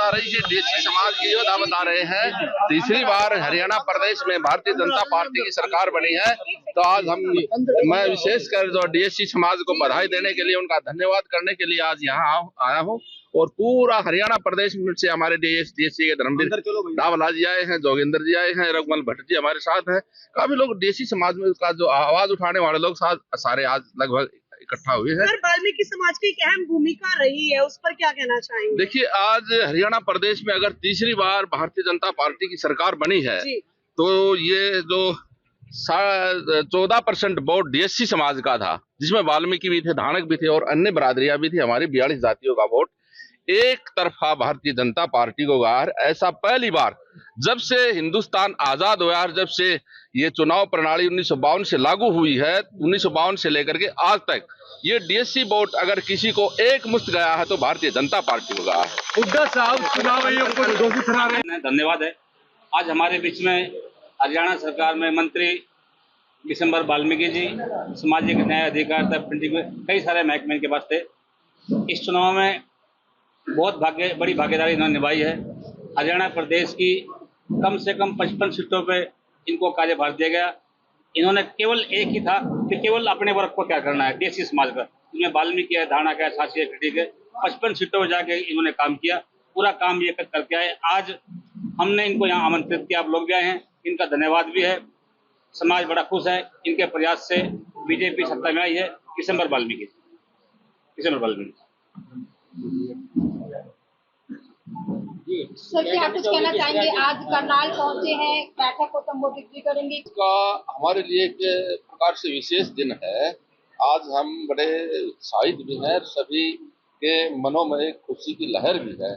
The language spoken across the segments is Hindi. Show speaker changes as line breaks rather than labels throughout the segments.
बता रही है, डीएससी समाज की योद्धा बता रहे हैं। तीसरी बार हरियाणा प्रदेश में भारतीय जनता पार्टी की सरकार बनी है। तो आज मैं विशेषकर जो डीएससी समाज को बधाई देने के लिए, उनका धन्यवाद करने के लिए आज यहाँ आया हूँ। और पूरा हरियाणा प्रदेश से हमारे डीएससी के धर्मवीर डावला जी आए हैं, जोगिंदर जी आए हैं, रघुमल भट्ट जी हमारे साथ हैं। काफी लोग डीएससी समाज में का जो आवाज उठाने वाले लोग सारे आज लगभग इकट्ठा हुए हैं।
वाल्मीकि समाज की एक अहम भूमिका रही है, उस पर क्या कहना चाहेंगे?
देखिए, आज हरियाणा प्रदेश में अगर तीसरी बार भारतीय जनता पार्टी की सरकार बनी है तो ये जो 14% वोट डीएससी समाज का था, जिसमें वाल्मीकि भी थे, धानक भी थे और अन्य बरादरियां भी थी, हमारी 42 जातियों का वोट एक तरफा भारतीय जनता पार्टी को गया है। ऐसा पहली बार जब से हिंदुस्तान आजाद हुआ है, जब से ये चुनाव प्रणाली 1952 से लागू हुई है, 1952 से लेकर के आज तक ये डीएससी वोट अगर किसी को एक मुश्त गया है तो भारतीय जनता पार्टी को गया है।
हुड्डा साहब चुनाव आयोग को दोषी ठहरा रहे हैं।
धन्यवाद है। आज हमारे बीच में हरियाणा सरकार में मंत्री दिसंबर वाल्मीकि जी, सामाजिक न्याय अधिकारिता, प्रिंटिंग में कई सारे महकमे के पास थे। इस चुनाव में बहुत बड़ी भागीदारी इन्होंने निभाई है। हरियाणा प्रदेश की कम से कम 55 सीटों पे इनको कार्यभार दिया गया। इन्होंने केवल एक ही था कि केवल अपने वर्ग को क्या करना है, डीएससी समाज का, इसमें वाल्मीकि है, धानक है, सासी है, खटीक है, 55 सीटों पर जाके इन्होंने काम किया, पूरा काम ये करके आए। आज हमने इनको यहाँ आमंत्रित किया, आप लोग भी आए हैं, इनका धन्यवाद भी है। समाज बड़ा खुश है, इनके प्रयास से बीजेपी सत्ता में आई है। दिसंबर वाल्मीकि।
सर, क्या कुछ कहना चाहेंगे? आज करनाल पहुंचे हैं, बैठक को संबोधित भी करेंगे।
इसका हमारे लिए एक प्रकार से विशेष दिन है। आज हम बड़े उत्साहित भी हैं, सभी के मनों में एक खुशी की लहर भी है।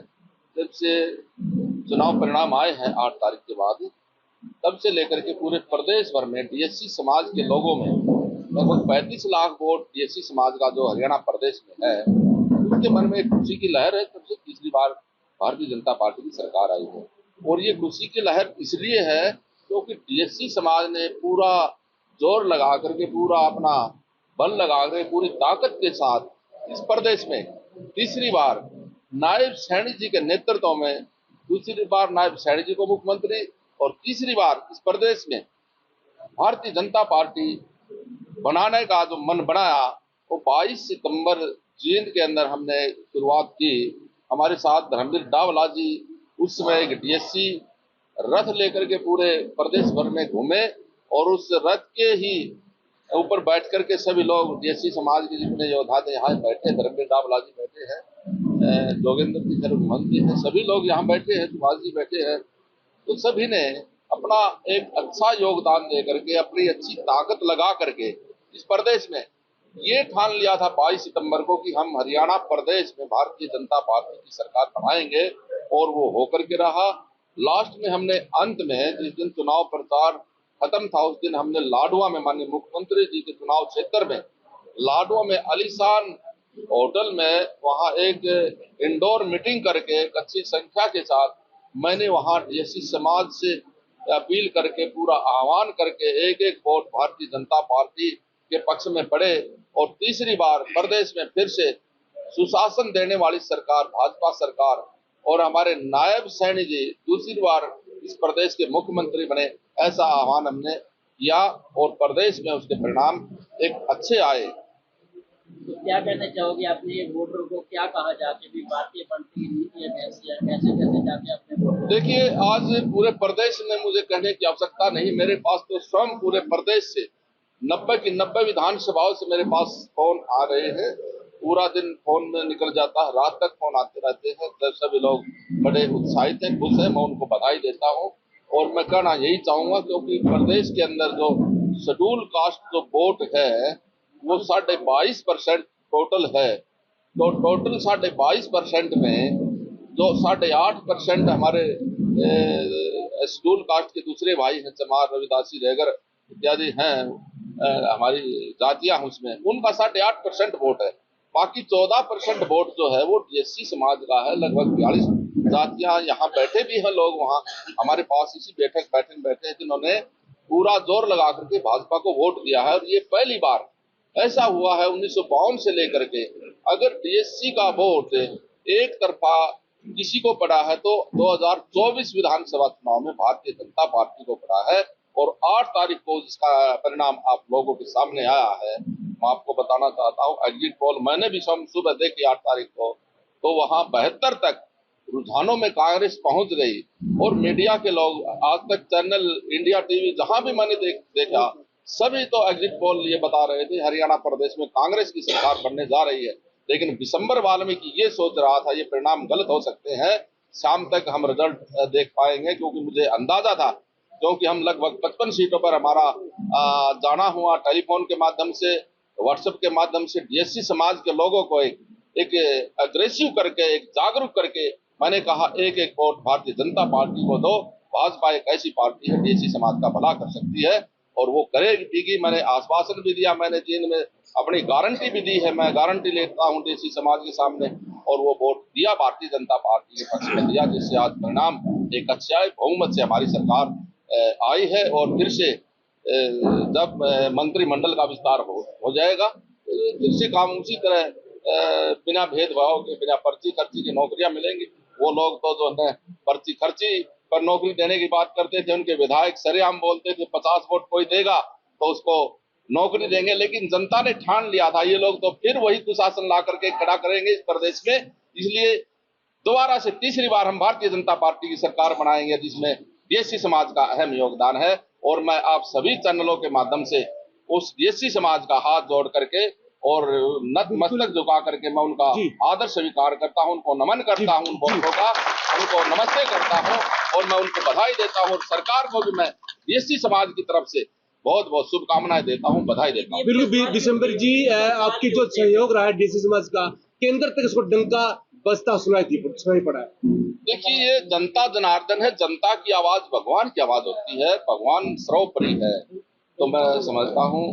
जब से चुनाव परिणाम आए हैं 8 तारीख के बाद, तब से लेकर के पूरे प्रदेश भर में डीएससी समाज के लोगों में लगभग 35 लाख वोट डीएससी समाज का जो हरियाणा प्रदेश में है, उनके मन में एक खुशी की लहर है। तब से तीसरी बार भारतीय जनता पार्टी की सरकार आई है। और ये खुशी की लहर इसलिए है क्योंकि डीएससी समाज ने पूरा जोर लगा करके, पूरा अपना बल लगा करके, पूरी ताकत के साथ इस प्रदेश में तीसरी बार नायब सैनी जी के नेतृत्व में, दूसरी बार नायब सैनी जी को मुख्यमंत्री और तीसरी बार इस प्रदेश में भारतीय जनता पार्टी बनाने का जो मन बनाया, वो 22 सितंबर जींद के अंदर हमने शुरुआत की। हमारे साथ धर्मवीर डावला जी उस समय एक डीएससी रथ लेकर के पूरे प्रदेश भर में घूमे और उस रथ के ही ऊपर बैठ करके सभी लोग डीएससी समाज के जितने योद्धा थे यहाँ बैठे, धर्मवीर डावला जी बैठे हैं, जोगिंदर जी, रघुमल जी हैं, सभी लोग यहाँ बैठे हैं, सुभाष जी बैठे हैं। तो सभी ने अपना एक अच्छा योगदान दे करके, अपनी अच्छी ताकत लगा करके इस प्रदेश में ये ठान लिया था 22 सितंबर को कि हम हरियाणा प्रदेश में भारतीय जनता पार्टी की सरकार बनाएंगे, और वो होकर के रहा। लास्ट में हमने अंत में जिस दिन चुनाव प्रचार खत्म था, उस दिन हमने लाडवा में माननीय मुख्यमंत्री जी के चुनाव क्षेत्र में लाडवा में आलीशान होटल में वहाँ एक इंडोर मीटिंग करके एक अच्छी संख्या के साथ मैंने वहाँ डीएससी समाज से अपील करके, पूरा आह्वान करके एक एक वोट भारतीय जनता पार्टी के पक्ष में पड़े। और तीसरी बार प्रदेश में फिर से सुशासन देने वाली सरकार भाजपा सरकार और हमारे नायब सैनी जी दूसरी बार इस प्रदेश के मुख्यमंत्री बने, ऐसा आह्वान हमने किया और प्रदेश में उसके परिणाम एक अच्छे आए।
तो क्या कहना चाहोगे, आपने वोटर को क्या कहा जाके भी भारतीय पार्टी की नीति कैसे कैसे जाके अपने वोटर?
देखिए, आज पूरे प्रदेश में मुझे कहने की आवश्यकता नहीं, मेरे पास तो स्वयं पूरे प्रदेश से 90 की 90 विधानसभाओं से मेरे पास फोन आ रहे हैं। पूरा दिन फोन में निकल जाता है, रात तक फोन आते रहते हैं। तो सभी लोग बड़े उत्साहित हैं, खुश हैं, मैं उनको बधाई देता हूं। और मैं कहना यही चाहूंगा क्योंकि प्रदेश के अंदर जो शेड्यूल कास्ट जो वोट है वो 22.5% टोटल है। तो टोटल 22.5% में जो 8.5% हमारे शेड्यूल कास्ट के दूसरे भाई हैं, चमार, रविदासी, रेगर इत्यादि हैं, हमारी जातियां उसमें, उनका 8.5% वोट है। बाकी 14% वोट जो है वो डीएससी समाज का है। लगभग 42 जातियां यहाँ बैठे भी हैं लोग, वहाँ हमारे पास इसी बैठक बैठे हैं जिन्होंने पूरा जोर लगा करके भाजपा को वोट दिया है। और ये पहली बार ऐसा हुआ है 1952 से लेकर के, अगर डीएससी का वोट एक तरफा किसी को पड़ा है तो 2024 विधानसभा चुनाव में भारतीय जनता पार्टी को पड़ा है, और 8 तारीख को जिसका परिणाम आप लोगों के सामने आया है। मैं आपको बताना चाहता हूँ, एग्जिट पोल मैंने भी सुबह देखी 8 तारीख को, तो वहां 72 तक रुझानों में कांग्रेस पहुंच गई। और मीडिया के लोग, आज तक चैनल, इंडिया टीवी, जहां भी मैंने देखा, सभी तो एग्जिट पोल ये बता रहे थे हरियाणा प्रदेश में कांग्रेस की सरकार बनने जा रही है। लेकिन दिसंबर वाल्मीकि ये सोच रहा था ये परिणाम गलत हो सकते हैं, शाम तक हम रिजल्ट देख पाएंगे, क्योंकि मुझे अंदाजा था, क्योंकि हम लगभग 55 सीटों पर हमारा जाना हुआ, टेलीफोन के माध्यम से, व्हाट्सएप के माध्यम से डीएससी समाज के लोगों को एक अग्रेसिव करके, एक जागरूक करके मैंने कहा एक एक वोट भारतीय जनता पार्टी को दो। भाजपा एक ऐसी पार्टी है डीएससी समाज का भला कर सकती है, और वो करेगी। मैंने आश्वासन भी दिया, मैंने चीन में अपनी गारंटी भी दी है, मैं गारंटी लेता हूं डीएससी समाज के सामने, और वो वोट दिया भारतीय जनता पार्टी के पक्ष में दिया, जिससे आज परिणाम एक अच्छे बहुमत से हमारी सरकार आई है। और फिर से जब मंत्रिमंडल का विस्तार हो जाएगा, फिर से काम उसी तरह बिना भेदभाव के, बिना पर्ची खर्ची की नौकरियां मिलेंगी। वो लोग तो जो है पर्ची खर्ची पर नौकरी देने की बात करते थे, उनके विधायक सरेआम बोलते थे 50 वोट कोई देगा तो उसको नौकरी देंगे, लेकिन जनता ने ठान लिया था ये लोग तो फिर वही कुशासन ला करके खड़ा करेंगे इस प्रदेश में। इसलिए दोबारा से तीसरी बार हम भारतीय जनता पार्टी की सरकार बनाएंगे, जिसमें डीएससी समाज का अहम योगदान है। और मैं आप सभी चैनलों के माध्यम से उस डीएससी समाज का हाथ जोड़ करके और नतमस्तक झुका करके मैं उनका आदर स्वीकार करता हूं, उनको नमन करता हूं, उन वोटों का उनको नमस्ते करता हूं, और मैं उनको बधाई देता हूं। और सरकार को भी मैं डीएससी समाज की तरफ से बहुत बहुत शुभकामनाएं देता हूं, बधाई देता हूं।
बिल्कुल दिसंबर जी, आपकी जो सहयोग रहा है डीएससी समाज का, केंद्र तक इसको डंका बजता सुनाई पड़ा है।
देखिए, ये जनता जनार्दन है, जनता की आवाज भगवान की आवाज होती है, भगवान सर्वोपरि है। तो मैं समझता हूँ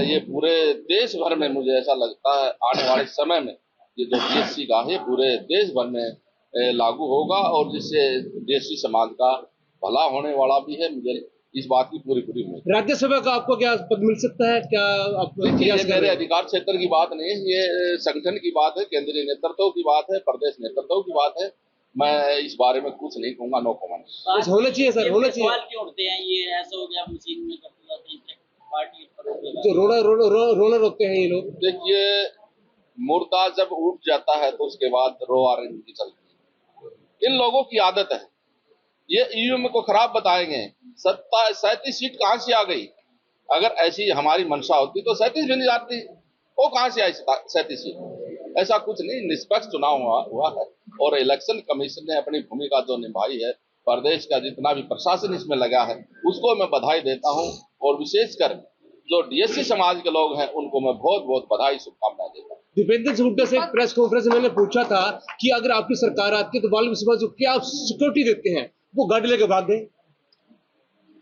ये पूरे देश भर में, मुझे ऐसा लगता है आने वाले समय में ये जो डीएससी का है पूरे देश भर में लागू होगा, और जिससे डीएससी समाज का भला होने वाला भी है। मुझे इस बात की पूरी उम्मीद है।
राज्यसभा का आपको क्या पद मिल सकता है? क्या आप
ये मेरे अधिकार क्षेत्र की बात नहीं है, ये संगठन की बात है, केंद्रीय नेतृत्व की बात है, प्रदेश नेतृत्व की बात है। मैं इस बारे में कुछ नहीं कहूंगा, नो कमेंट।
होना चाहिए सर, होना चाहिए।
सवाल क्यों उठते हैं ये ऐसा हो गया मशीन में करते जाते हैं पार्टी
जो रोना रोते हैं ये लोग।
देखिए, मुर्दा जब उठ जाता है तो उसके बाद रो आ रही चलती है। इन लोगों की आदत है, ये ईवीएम को खराब बताएंगे। 37 सीट कहां से आ गई? अगर ऐसी हमारी मंशा होती तो 37 भी नहीं जाती, वो कहां से आई 37 सीट? ऐसा कुछ नहीं, निष्पक्ष चुनाव हुआ है, और इलेक्शन कमीशन ने अपनी भूमिका जो निभाई है, प्रदेश का जितना भी प्रशासन इसमें लगा है उसको मैं बधाई देता हूं, और विशेषकर जो डीएससी समाज के लोग हैं उनको मैं बहुत बहुत बधाई, शुभकामनाएं देता हूं।
दीपेंद्र हुड्डा से एक प्रेस कॉन्फ्रेंस में मैंने पूछा था कि अगर आपकी सरकार आती है तो वाल्मीकि समाज को क्या आप सिक्योरिटी देते हैं? वो गाड़ी लेके भाग गए।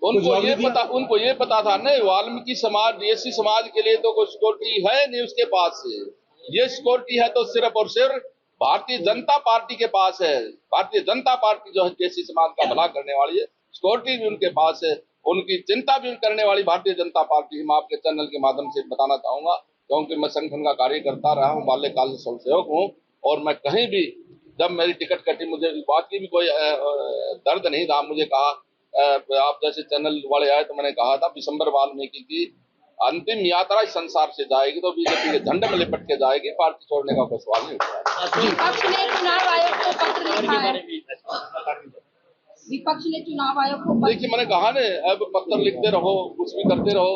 उनको ये पता था नहीं, वाल्मीकि समाज, डीएससी समाज के लिए तो कोई सिक्योरिटी है नहीं उसके पास। ये सिक्योरिटी है तो सिर्फ और सिर्फ भारतीय जनता पार्टी के पास है। भारतीय जनता पार्टी जो है डीएससी समाज का भला करने वाली है, सिक्योरिटी भी उनके पास है, उनकी चिंता भी करने वाली भारतीय जनता पार्टी। मैं आपके चैनल के माध्यम से बताना चाहूंगा, क्योंकि मैं संगठन का कार्य करता रहा हूँ, बाल्यकाल से स्वयंसेवक हूँ, और मैं कहीं भी जब मेरी टिकट कटी, मुझे इस बात की भी कोई दर्द नहीं था। मुझे कहा, आप जैसे चैनल वाले आए तो मैंने कहा था दिसंबर वाल्मीकि की अंतिम यात्रा इस संसार से जाएगी तो बीजेपी के झंडे में लिपट के जाएगी, पार्टी छोड़ने का कोई सवाल नहीं उठा।
विपक्ष ने चुनाव आयोग को पत्र लिखा है। विपक्ष ने चुनाव आयोग को
देखिए, मैंने कहा ना, अब पत्र लिखते रहो, कुछ भी करते रहो,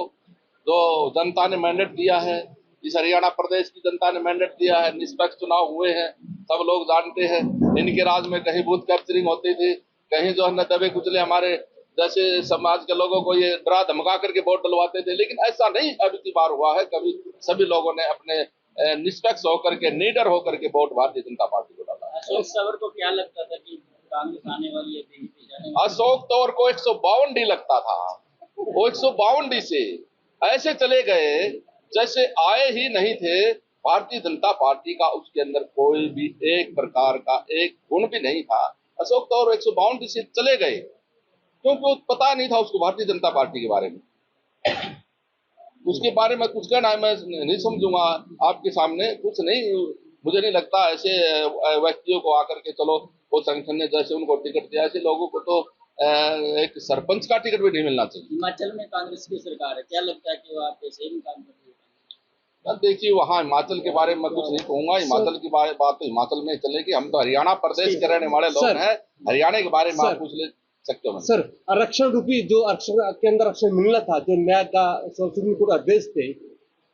जो जनता ने मैंडेट दिया है, इस हरियाणा प्रदेश की जनता ने मैंडेट दिया है, निष्पक्ष चुनाव हुए हैं, सब लोग जानते हैं। इनके राज में कहीं बूथ कैप्चरिंग होती थी, कहीं जो है न दबे कुचले हमारे जैसे समाज के लोगों को ये डरा धमका करके वोट डलवाते थे, लेकिन ऐसा नहीं अब की बार हुआ है। कभी सभी लोगों ने अपने निष्पक्ष होकर के, निडर होकर के वोट भारतीय जनता पार्टी को डाला।
अशोक तंवर को क्या लगता था कि कांग्रेस आने वाली है?
अशोक तंवर को 152 डी लगता था, वो 152 डी से ऐसे चले गए जैसे आए ही नहीं थे। भारतीय जनता पार्टी का उसके अंदर कोई भी एक प्रकार का एक गुण भी नहीं था। अशोक तंवर 152 डी से चले गए क्योंकि पता नहीं था उसको भारतीय जनता पार्टी के बारे में। उसके बारे में कुछ कहना है, मैं नहीं समझूंगा आपके सामने, कुछ नहीं। मुझे नहीं लगता ऐसे व्यक्तियों को आकर के चलो वो संगठन ने जैसे उनको टिकट दिया, ऐसे लोगों को तो एक सरपंच का टिकट भी नहीं मिलना चाहिए।
हिमाचल में कांग्रेस की सरकार है, क्या लगता है कि वो आप ऐसे ही काम कर रही है?
अब देखिए, वहाँ हिमाचल के बारे में मैं कुछ नहीं कहूंगा। हिमाचल की बात तो हिमाचल में चलेगी। हम तो हरियाणा प्रदेश के रहने वाले लोग
सर,
हैं। हरियाणा के बारे में आप
सर,
पूछ ले सकते हो।
सर, आरक्षण रूपी जो आरक्षण के अंदर आरक्षण मिलना था, जो न्याय का सुप्रीम कोर्ट आदेश थे,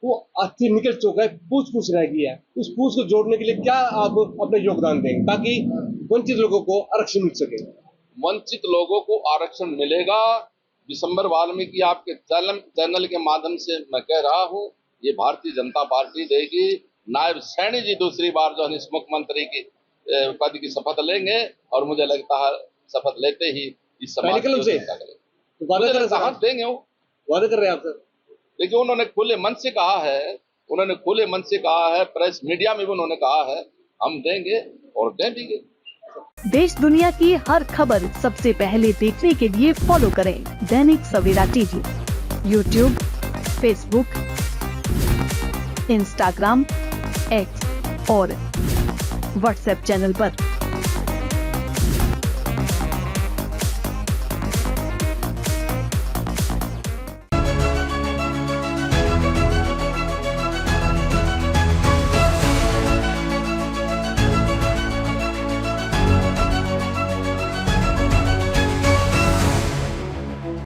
वो अस्थि निकल चुका है, पूछ रह गई है। उस पूछ को जोड़ने के लिए क्या आप अपना योगदान देंगे ताकि वंचित लोगों को आरक्षण मिल सके?
वंचित लोगों को आरक्षण मिलेगा। दिसंबर वाल्मीकि आपके चैनल के माध्यम से मैं कह रहा हूँ, ये भारतीय जनता पार्टी देगी। नायब सैनी जी दूसरी बार जो है मुख्यमंत्री की पद की शपथ लेंगे, और मुझे लगता है शपथ लेते ही इस समाज
कलम से
तो देंगे वो।
वादा कर रहे हैं आप सर?
देखिए, उन्होंने खुले मन से कहा है, प्रेस मीडिया में भी उन्होंने कहा है, हम देंगे और दे देंगे।
देश दुनिया की हर खबर सबसे पहले देखने के लिए फॉलो करें Dainik Savera TV, YouTube, Facebook, Instagram, X और व्हाट्सएप चैनल पर।